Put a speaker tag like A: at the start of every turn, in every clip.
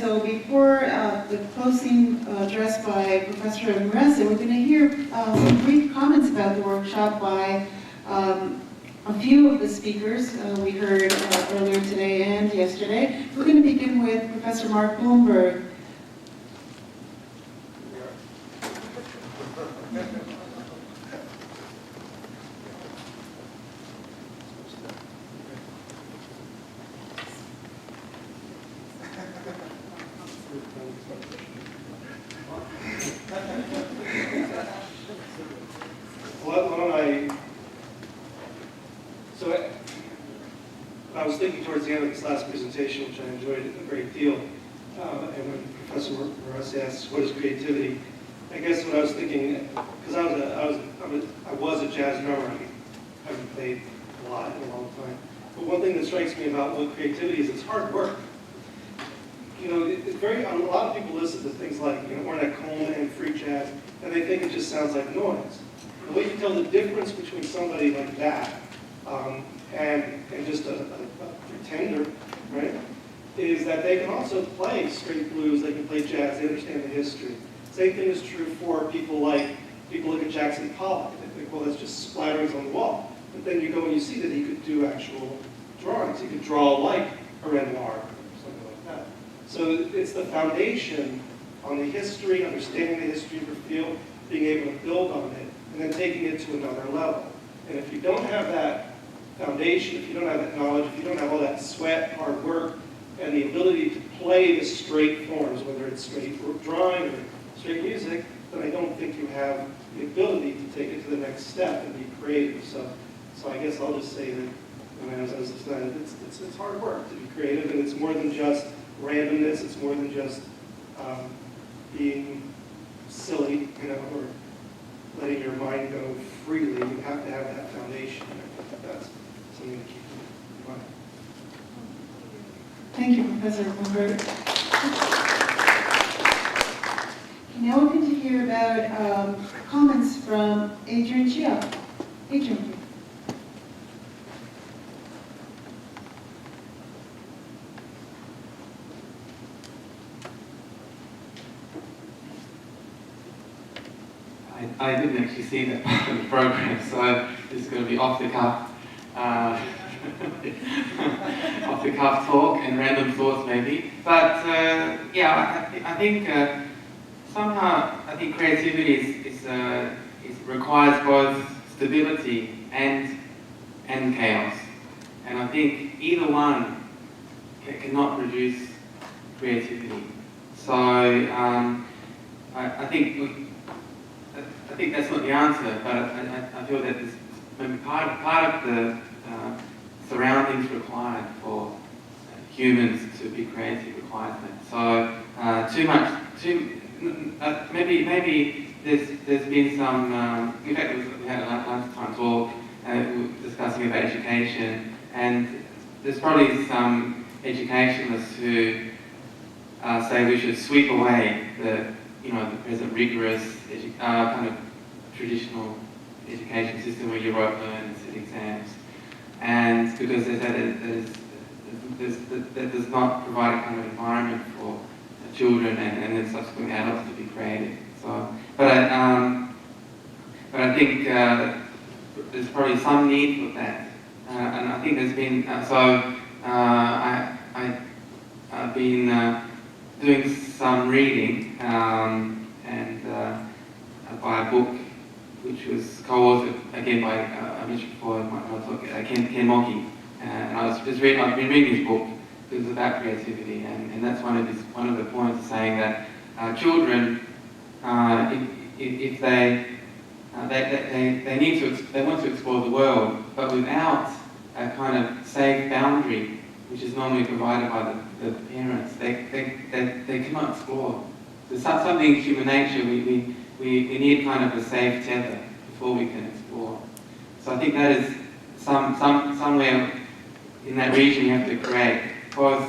A: so before the closing address by Professor Murasa, we're going to hear some brief comments about the workshop by a few of the speakers we heard earlier today and yesterday. We're going to begin with Professor Mark Blumberg.
B: I was thinking towards the end of this last presentation, which I enjoyed a great deal, and when Professor Murasa asked, what is creativity? I guess what I was thinking, because I was a jazz drummer, I haven't played a lot in a long time, but one thing that strikes me about what creativity is, it's hard work. You know, a lot of people listen to things like, you know, Ornette and free jazz, and they think it just sounds like noise. The way you tell the difference between somebody like that and just a pretender, right, is that they can also play straight blues, they can play jazz, they understand the history. Same thing is true for people look at Jackson Pollock, and they think, well, that's just splatterings on the wall. But then you go and you see that he could do actual drawings. He could draw like a Renoir or something like that. So it's the foundation on the history, understanding the history of your field, being able to build on it, and then taking it to another level. And if you don't have that foundation, if you don't have that knowledge, if you don't have all that sweat, hard work, and the ability to play the straight forms, whether it's straight drawing or straight music, then I don't think you have the ability to take it to the next step and be creative. So I guess I'll just say that when I was listening, it's hard work to be creative, and it's more than just randomness, it's more than just being silly, you know, or letting your mind go freely. You have to have that foundation. I think that's something to keep in mind.
A: Thank you, Professor Blumberg. Now we're going to hear about comments from Adrian Cheok. Adrian, please.
C: I didn't actually see that part of the program, so it's going to be off the cuff, off the cuff talk and random thoughts maybe. But yeah, I think somehow creativity requires both stability and chaos, and I think either one cannot produce creativity. So I think that's not the answer, but I feel that this maybe part of the surroundings required for humans to be creative requires that. So maybe there's been some. In fact, we had a lunchtime talk discussing about education, and there's probably some educationalists who say we should sweep away the present rigorous kind of traditional education system where you write, learn, and sit exams, and because they say that does not provide a kind of environment for children and then subsequent adults to be creative. So, but I think there's probably some need for that, and I think there's been I've been doing some reading and by a book which was co-authored again by I mentioned before Ken Mocky, and I've been reading his book. It was about creativity, and that's one of the points, saying that children, if they want to explore the world, but without a kind of safe boundary, which is normally provided by the parents, they cannot explore. There's something in human nature, we need kind of a safe tether before we can explore. So I think that is somewhere in that region you have to create both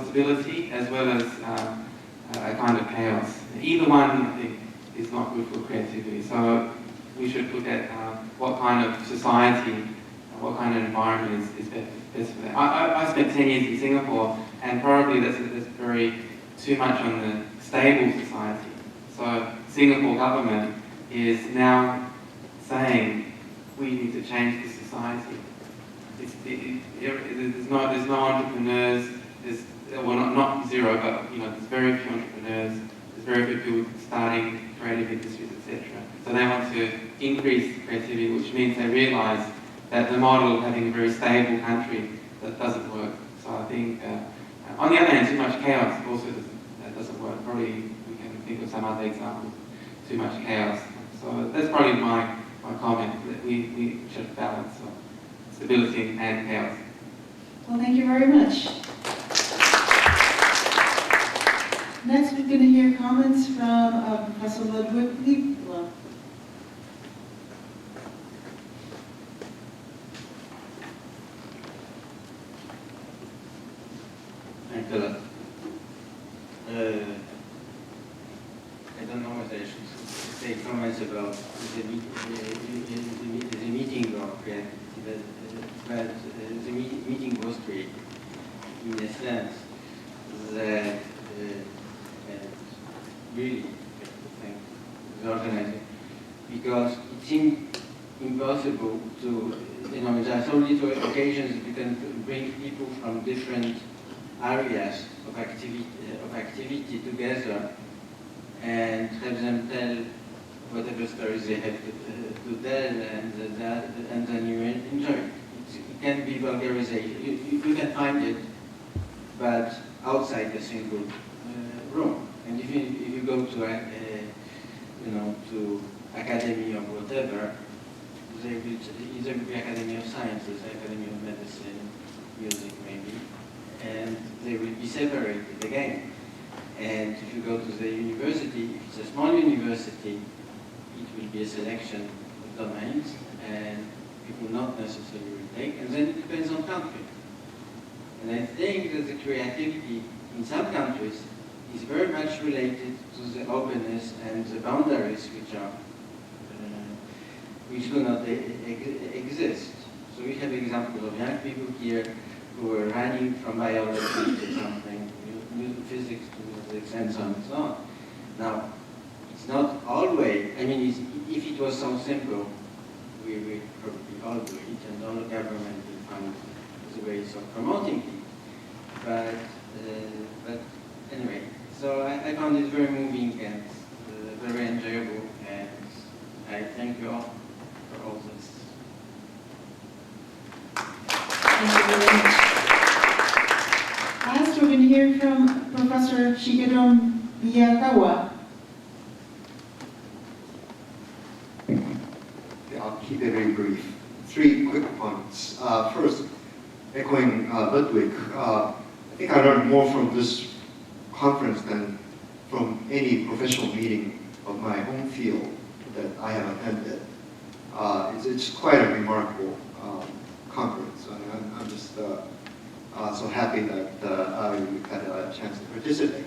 C: stability as well as a kind of chaos. Either one, I think, is not good for creativity. So we should look at what kind of society what kind of environment is best for them. I spent 10 years in Singapore, and probably that's very too much on the stable society. So Singapore government is now saying we need to change the society. There's no entrepreneurs. Well, not zero, but there's very few entrepreneurs. There's very few people starting creative industries, etc. So they want to increase creativity, which means they realise that the model of having a very stable country that doesn't work. So I think, on the other hand, too much chaos also doesn't work. Probably we can think of some other examples. Too much chaos. So that's probably my comment, that we should balance stability and chaos.
A: Well, thank you very much. Next, we're going to hear comments from Professor Ludwik Leibler.
D: Thanks a lot. I don't know what I should say comments about the meeting of creativity, but the meeting was created in a sense that really thank the organizer, because it seemed impossible to, there's only two occasions you can bring people from different areas of activity together and have them tell whatever stories they have to tell, and then you enjoy it. It can be vulgarization. You can find it, but outside the single room. And if you go to to academy or whatever, they will either be Academy of Sciences, Academy of Medicine, music maybe, and they will be separated again. And if you go to the university, if it's a small university, it will be a selection of domains, and people not necessarily will take, and then it depends on country. And I think that the creativity in some countries is very much related to the openness and the boundaries which do not exist. So we have examples of young people here who are running from biology to something, physics to music, and so on and so on. Now, it's not always, if it was so simple, we would probably all do it, and all government will find the ways of promoting it. But anyway, so I found it very moving and very enjoyable, and I thank you all for all this.
A: Thank you very much. Last, we're going to hear from Professor Shigeru Miyagawa.
E: Yeah, I'll keep it very brief. 3 quick points. First, echoing Ludwik, I think I learned more from this conference than from any professional meeting of my own field that I have attended. It's quite a remarkable conference. I'm just so happy that I had a chance to participate.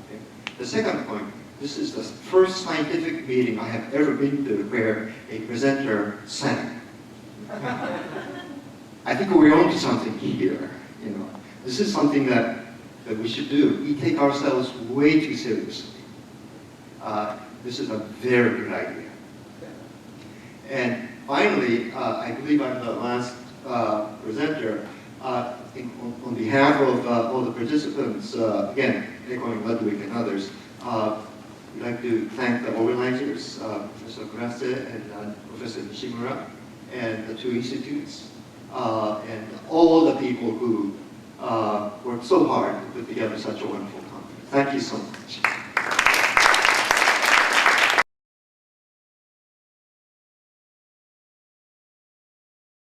E: Okay. The second point, this is the first scientific meeting I have ever been to where a presenter sang. I think we're on to something here. This is something that we should do. We take ourselves way too seriously. This is a very good idea. And finally, I believe I'm the last presenter. I think on behalf of all the participants, again, echoing Ludwik and others, we'd like to thank the organizers, Professor Grasse and Professor Nishimura, and the 2 institutes, and all the people who worked so hard to put together such a wonderful conference. Thank you so much.